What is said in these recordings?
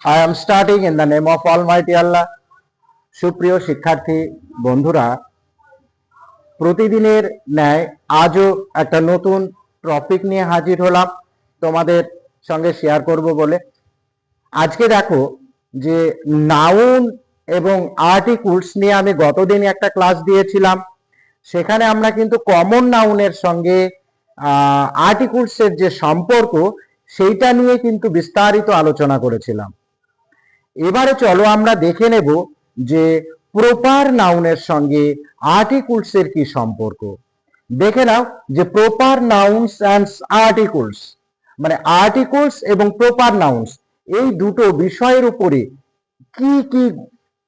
I am starting in the name of Almighty Allah. সুপ্রিয় শিক্ষার্থী বন্ধুরা, প্রতিদিনের ন্যায় আজও একটা নতুন টপিক নিয়ে হাজির হলাম তোমাদের সঙ্গে শেয়ার করব বলে। আজকে দেখো যে নাউন এবং আর্টিকেলস নিয়ে আমি গতদিন একটা ক্লাস দিয়েছিলাম। সেখানে আমরা কিন্তু কমন নাউনের সঙ্গে আর্টিকেলসের যে সম্পর্ক সেইটা নিয়ে কিন্তু বিস্তারিত আলোচনা করেছিলাম। এবারে চলো আমরা দেখে নেব যে প্রপার নাউনের সঙ্গে আর্টিকেলস এর কি সম্পর্ক। দেখে নাও যে প্রপার নাউন্স অ্যান্ড আর্টিকেলস, মানে আর্টিকেলস এবং প্রপার নাউন্স এই দুটো বিষয়ের উপরে কি কি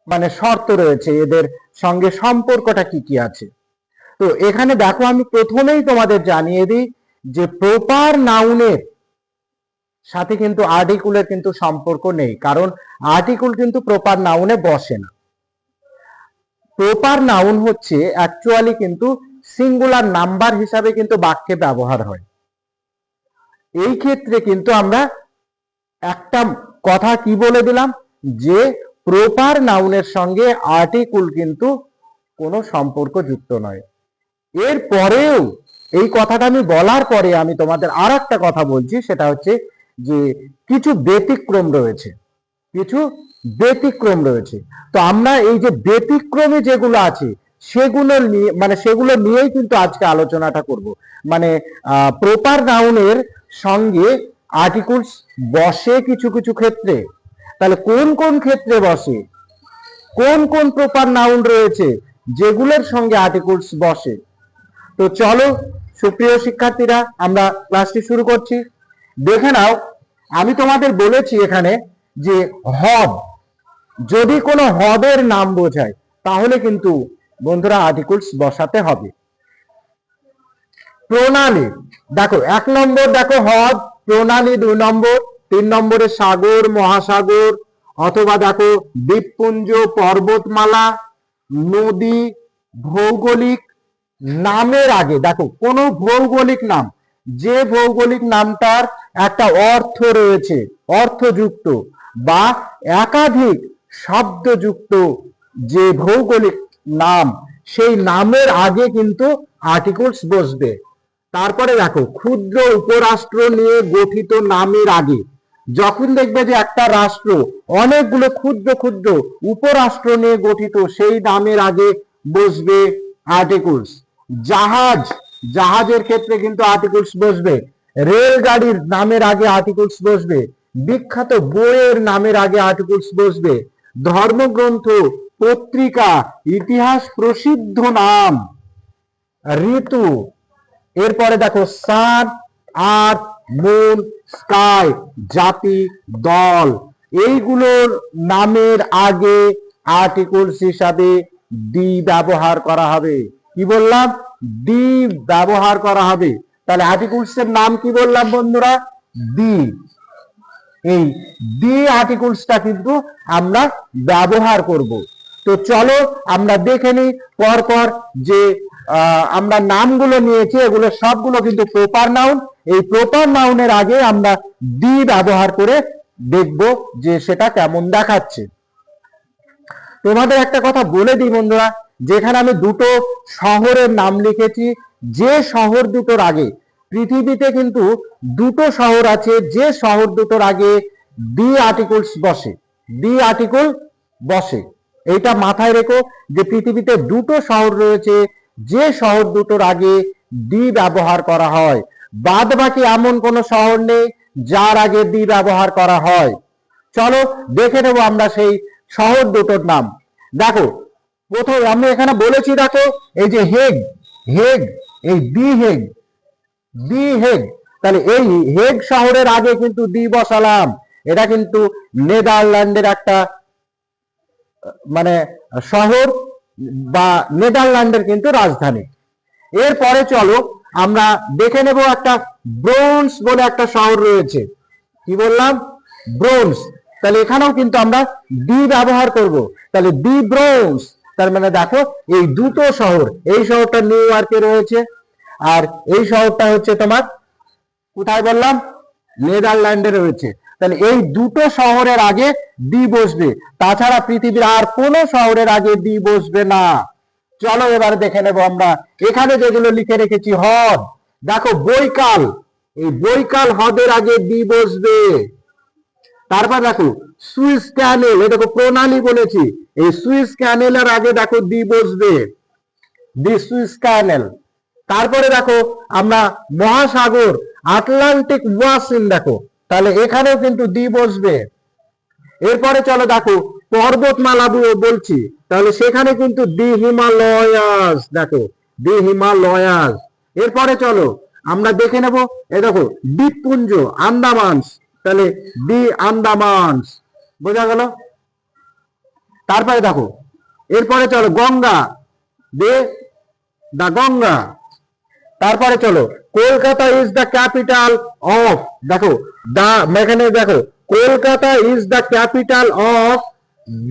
মানে শর্ত রয়েছে, এদের সঙ্গে সম্পর্কটা কি কি আছে। তো এখানে দেখো আমি প্রথমেই তোমাদের জানিয়ে দিই যে প্রপার নাউনের সাথে কিন্তু আর্টিকেলের কিন্তু সম্পর্ক নেই, কারণ আর্টিকেল কিন্তু প্রপার নাউনে বসে না। প্রপার নাউন হচ্ছে অ্যাকচুয়ালি কিন্তু সিঙ্গুলার নাম্বার হিসাবে কিন্তু বাক্যে ব্যবহার হয়। এই ক্ষেত্রে কিন্তু আমরা একটা কথা কি বলে দিলাম যে প্রপার নাউনের সঙ্গে আর্টিকেল কিন্তু কোনো সম্পর্ক যুক্ত নয়। এর পরেও এই কথাটা আমি বলার পরে আমি তোমাদের আর একটা কথা বলছি, সেটা হচ্ছে যে কিছু ব্যতিক্রম রয়েছে, কিছু ব্যতিক্রম রয়েছে। তো আমরা এই যে ব্যতিক্রমে যেগুলো আছে সেগুলো নিয়ে সেগুলো নিয়েই কিন্তু আজকে আলোচনাটা করব। মানে প্রপার নাউনের সঙ্গে আর্টিকেলস বসে কিছু কিছু ক্ষেত্রে, তাহলে কোন কোন ক্ষেত্রে বসে, কোন কোন প্রপার নাউন রয়েছে যেগুলোর সঙ্গে আর্টিকেলস বসে। তো চলো সুপ্রিয় শিক্ষার্থীরা, আমরা ক্লাসটি শুরু করছি। দেখে নাও আমি তোমাদের বলেছি এখানে যে হব, যদি কোনো হবের নাম বোঝায় তাহলে কিন্তু বন্ধুরা আর্টিকেলস বসাতে হবে। প্রণালী, দেখো 1 নম্বর দেখো হব, প্রণালী 2 নম্বর, 3 নম্বরে সাগর মহাসাগর, অথবা দেখো দ্বীপপুঞ্জ পর্বতমালা, নদী, ভৌগোলিক। নামের আগে দেখো কোনো ভৌগোলিক নাম, যে ভৌগোলিক নামটার একটা অর্থ রয়েছে, অর্থযুক্ত বা একাধিক শব্দযুক্ত যে ভৌগোলিক নাম, সেই নামের আগে কিন্তু আর্টিকেলস বসবে। তারপরে দেখো ক্ষুদ্র উপরাষ্ট্র নিয়ে গঠিত নামের আগে, যখন দেখবে যে একটা রাষ্ট্র অনেকগুলো ক্ষুদ্র ক্ষুদ্র উপরাষ্ট্র নিয়ে গঠিত, সেই নামের আগে বসবে আর্টিকেলস। জাহাজ, জাহাজের ক্ষেত্রে কিন্তু আর্টিকেলস বসবে। রেলগাড়ির নামের আগে আর্টিকেলস বসবে। বিখ্যাত বইয়ের নামের আগে আর্টিকেলস বসবে। ধর্মগ্রন্থ, পত্রিকা, ইতিহাস প্রসিদ্ধ নাম, ঋতু, এরপরে দেখো সান, আর্থ, মুন, স্কাই, জাতি, দল, এইগুলোর নামের আগে আর্টিকেলস হিসাবে দি ব্যবহার করা হবে। কি বললাম? দি ব্যবহার করা হবে। তাহলে আর্টিকেলস এর নাম কি বললাম বন্ধুরা? দি। এই দি আর্টিকেলসটা কিন্তু আমরা ব্যবহার করব। তো চলো আমরা দেখে নিই পরপর যে আমরা নামগুলো নিয়েছি, এগুলো সবগুলো কিন্তু প্রপার নাউন। এই প্রপার নাউনের আগে আমরা দি ব্যবহার করে দেখব যে সেটা কেমন দেখাচ্ছে। তোমাদের একটা কথা বলে দিই বন্ধুরা, যেখানে আমি দুটো শহরের নাম লিখেছি, যে শহর দুটোর আগে, পৃথিবীতে কিন্তু দুটো শহর আছে যে শহর দুটোর আগে দি আর্টিকেলস বসে, দি আর্টিকেল বসে। এইটা মাথায় রেখো যে পৃথিবীতে দুটো শহর রয়েছে যে শহর দুটোর আগে দি ব্যবহার করা হয়। বাদ বাকি এমন কোনো শহর নেই যার আগে দি ব্যবহার করা হয়। চলো দেখে নেব আমরা সেই শহর দুটোর নাম। দেখো প্রথমে আমি এখানে বলেছি, দেখো এই যে হেগ, হেগ, এই দি হেগ, দি হেগ। তাহলে এই হেগ শহরের আগে কিন্তু দি বসালাম। এটা কিন্তু নেদারল্যান্ডের একটা শহর বা নেদারল্যান্ডের কিন্তু রাজধানী। এরপরে চলো আমরা দেখে নেব একটা ব্রোঞ্জ বলে একটা শহর রয়েছে। কি বললাম? ব্রোঞ্জ। তাহলে এখানেও কিন্তু আমরা দি ব্যবহার করব। তাহলে দি ব্রোঞ্জ, তার মানে দেখো এই দুটো শহর, এই শহরটা নিউ ইয়র্কে রয়েছে আর এই শহরটা হচ্ছে তোমার কোথায় বললাম? নেদারল্যান্ডে রয়েছে। তাহলে এই দুটো শহরের আগে ডি বসবে, তাছাড়া পৃথিবীর আর কোনো শহরের আগে ডি বসবে না। চলো এবার দেখে নেব আমরা এখানে যেগুলো লিখে রেখেছি। হ্রদ, দেখো বৈকাল, এই বৈকাল হ্রদের আগে ডি বসবে। তারপর দেখো সুইস ক্যানেল, এই দেখো প্রণালী বলেছি, এই সুইস ক্যানেলের আগে দেখো ডি বসবে, দি সুইস ক্যানেল। তারপরে দেখো আমরা মহাসাগর আটলান্টিক ওয়াসিন, দেখো তাহলে এখানেও কিন্তু ডি বসবে। এরপরে চলো দেখো পর্বতমালা বলছি, তাহলে সেখানে কিন্তু দি হিমালয়াস, দেখো দি হিমালয়াস। এরপরে চলো আমরা দেখে নেব, এই দেখো দ্বীপপুঞ্জ আন্দামানস, তাহলে দি আন্দামানস, বোঝা গেল। তারপরে দেখো এরপরে চলো গঙ্গা, দে দা গঙ্গা। তারপরে চলো Kolkata is the capital of, দেখো দা, এখানে দেখো Kolkata is the capital of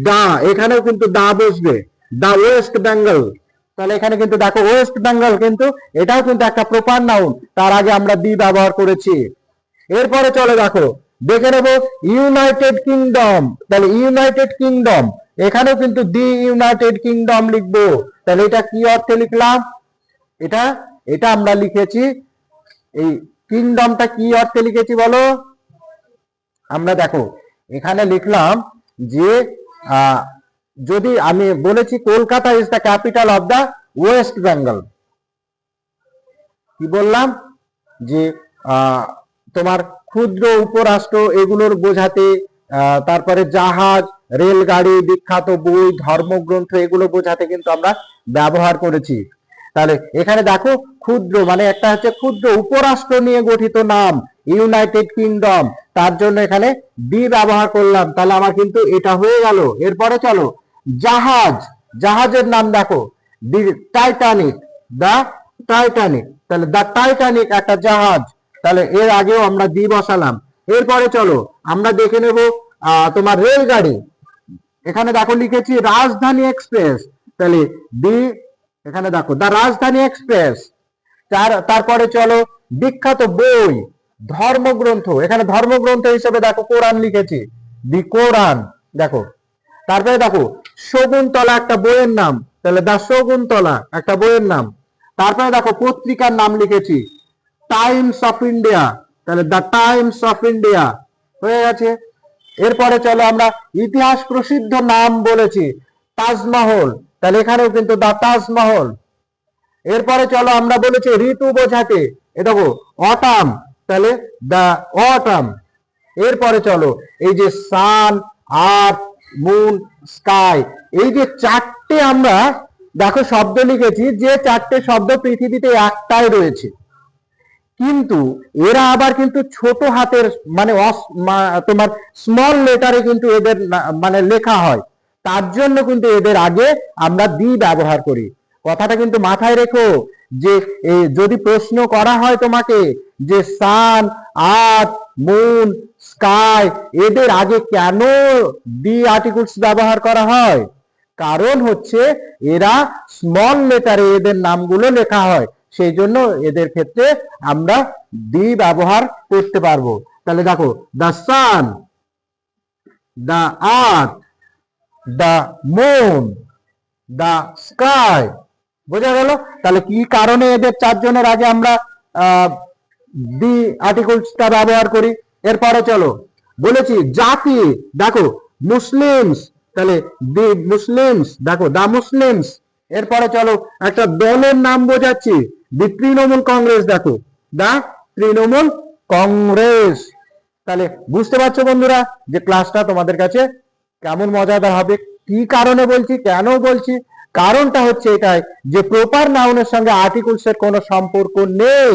the, এখানেও কিন্তু দা বসবে, দা ওয়েস্ট বেঙ্গল। তাহলে এখানে কিন্তু দেখো ওয়েস্ট বেঙ্গল, কিন্তু এটাও কিন্তু একটা প্রপার নাউন, তার আগে আমরা দি ব্যবহার করেছি। এরপরে চলে দেখো দেখে নেব ইউনাইটেড কিংডম, তাহলে ইউনাইটেড কিংডম, এখানেও কিন্তু দি ইউনাইটেড কিংডম লিখবো। তাহলে এটা কি অর্থে লিখলাম, এটা এটা আমরা লিখেছি, এই কিংডমটা কি অর্থে লিখেছি বলো। আমরা দেখো এখানে লিখলাম যে যদি আমি বলেছি Kolkata is the capital of the West Bengal, কি বললাম যে তোমার ক্ষুদ্র উপরাষ্ট্র এগুলোর বোঝাতে, তারপরে জাহাজ, রেলগাড়ি, বিখ্যাত বই, ধর্মগ্রন্থ এগুলো বোঝাতে কিন্তু আমরা ব্যবহার করেছি। তাহলে এখানে দেখো ক্ষুদ্র মানে একটা হচ্ছে ক্ষুদ্র উপরাষ্ট্র নিয়ে গঠিত নাম ইউনাইটেড কিংডম, তার জন্য এখানে ডি ব্যবহার করলাম। তাহলে আমার কিন্তু এটা হয়ে গেল। এরপরে চলো জাহাজ, জাহাজের নাম দেখো দি টাইটানিক, দা টাইটানিক, তাহলে দা টাইটানিক একটা জাহাজ, তাহলে এর আগেও আমরা ডি বসালাম। এরপরে চলো আমরা দেখে নেব তোমার রেলগাড়ি, এখানে দেখো লিখেছি রাজধানী এক্সপ্রেস, তাহলে ডি, এখানে দেখো দা রাজধানী এক্সপ্রেস। তারপরে চলো বিখ্যাত বই, ধর্মগ্রন্থ, এখানে ধর্মগ্রন্থ হিসেবে দেখো কোরআন লিখেছি, দি কোরআন, দেখো। তারপরে দেখো শকুন্তলা একটা বইয়ের নাম, তাহলে দা শকুন্তলা একটা বইয়ের নাম। তারপরে দেখো পত্রিকার নাম লিখেছি টাইমস অফ ইন্ডিয়া, তাহলে দা টাইমস অফ ইন্ডিয়া হয়ে গেছে। এরপরে চলো আমরা ইতিহাস প্রসিদ্ধ নাম বলেছি তাজমহল, তাহলে এখানেও কিন্তু দা তাজমহল। এরপরে চলো আমরা বলেছি ঋতু বোঝাতে, এ দেখো অটাম, তাহলে দা অটাম। এরপরে চলো এই যে সান, আর্থ, মুন, স্কাই, এই যে চারটে আমরা দেখো শব্দ লিখেছি, যে চারটে শব্দ পৃথিবীতে একটাই রয়েছে, কিন্তু এরা আবার কিন্তু ছোট হাতের মানে তোমার স্মল লেটারে কিন্তু এদের মানে লেখা হয়, তার জন্য কিন্তু এদের আগে আমরা দি ব্যবহার করি। কথাটা কিন্তু মাথায় রেখো যে যদি প্রশ্ন করা হয় তোমাকে যে সান, আর্থ, মুন, স্কাই এদের আগে কেন দি আর্টিকেলস ব্যবহার করা হয়, কারণ হচ্ছে এরা স্মল লেটারে এদের নামগুলো লেখা হয়, সেই জন্য এদের ক্ষেত্রে আমরা দি ব্যবহার করতে পারবো। তাহলে দেখো দা সান, দা আর্থ, দা মুন, দা স্কাই, বোঝা গেল। তাহলে কি কারণে এদের চারজনের আগে আমরা দি আর্টিকেলসটা ব্যবহার করি। এরপরে চলো বলেছি জাতি, দেখো মুসলিমস, তাহলে দি মুসলিমস, দেখো দা মুসলিমস। এরপরে চলো একটা দলের নাম বোঝাচ্ছি দি তৃণমূল কংগ্রেস, দেখো দা তৃণমূল কংগ্রেস। তাহলে বুঝতে পারছো বন্ধুরা যে ক্লাসটা তোমাদের কাছে কেমন মজাদার হবে। কি কারণে বলছি, কেন বলছি, কারণটা হচ্ছে এটাই যে প্রপার নাউনের সঙ্গে আর্টিকেলস এর কোনো সম্পর্ক নেই,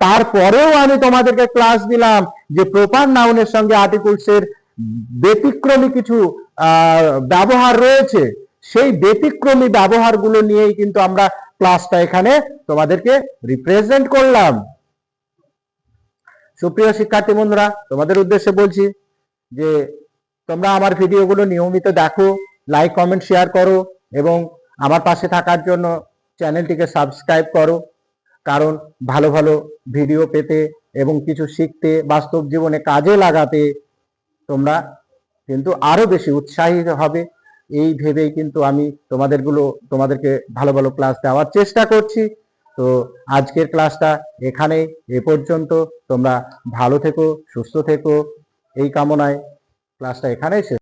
তারপরেও আমি তোমাদেরকে ক্লাস দিলাম যে প্রপার নাউনের সঙ্গে আর্টিকেলস এর ব্যতিক্রমী কিছু ব্যবহার রয়েছে, সেই ব্যতিক্রমী ব্যবহারগুলো নিয়েই কিন্তু আমরা ক্লাসটা এখানে তোমাদেরকে রিপ্রেজেন্ট করলাম। সুপ্রিয় শিক্ষার্থী বন্ধুরা, তোমাদের উদ্দেশ্যে বলছি যে তোমরা আমার ভিডিওগুলো নিয়মিত দেখো, লাইক, কমেন্ট, শেয়ার করো এবং আমার পাশে থাকার জন্য চ্যানেলটিকে সাবস্ক্রাইব করো, কারণ ভালো ভালো ভিডিও পেতে এবং কিছু শিখতে, বাস্তব জীবনে কাজে লাগাতে তোমরা কিন্তু আরো বেশি উৎসাহিত হবে, এই ভেবেই কিন্তু আমি তোমাদেরকে ভালো ভালো ক্লাস দেওয়ার চেষ্টা করছি। তো আজকের ক্লাসটা এখানে এ পর্যন্ত। তোমরা ভালো থেকো, সুস্থ থেকো, এই কামনায় ক্লাসটা এখানেই শেষ।